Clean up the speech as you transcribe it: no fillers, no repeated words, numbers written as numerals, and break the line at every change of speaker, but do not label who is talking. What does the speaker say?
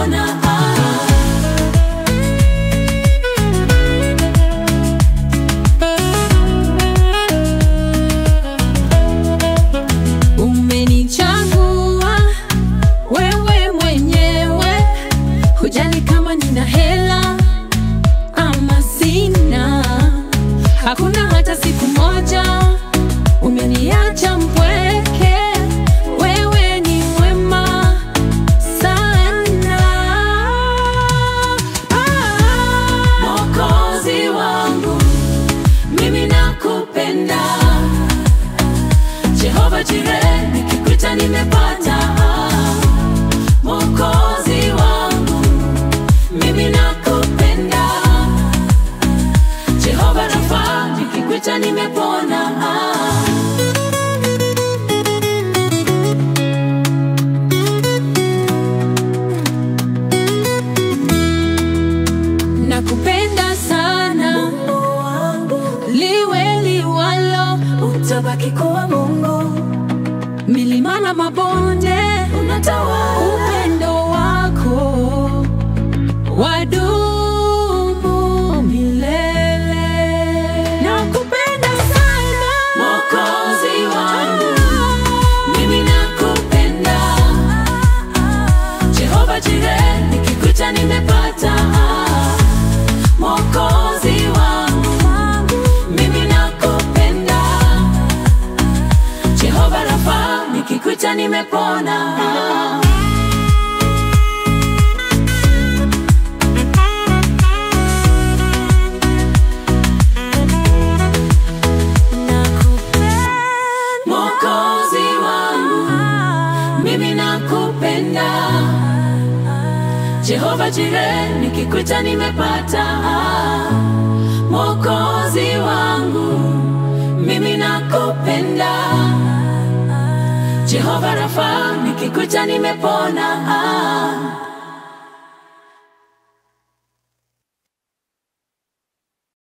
nimepona.
Umenichagua wewe mwenyewe, hujali kama nina hela ama sina. Hakuna hata siku moja umeniacha mpweke. Wewe ni mwema sana.
Mwokozi wangu, mimi nakupenda. Jehova Jireh, nikikuita nimepata. Mwokozi wangu, mimi nakupenda. Jehova Rafa, nikikuita nimepona.
Nakupenda sana,
Mungu wangu,
liwe liwalo,
utabaki kuwa Mungu.
milima na mabonde,
Unatawala.
upendo wako wadumu milele. Nakupenda sana,
Mwokozi wangu, mimi nakupenda. Jehova Jireh, nikikuita nimepata. Mwokozi wangu, mimi nakupenda. Jehova Rafa, nikikuita nimepona. Mwokozi wangu, mimi nakupenda. Jehova Jireh, nikikuita nimepata. Mwokozi wangu, mimi nakupenda. Jehova Rafa, nikikuita nimepona.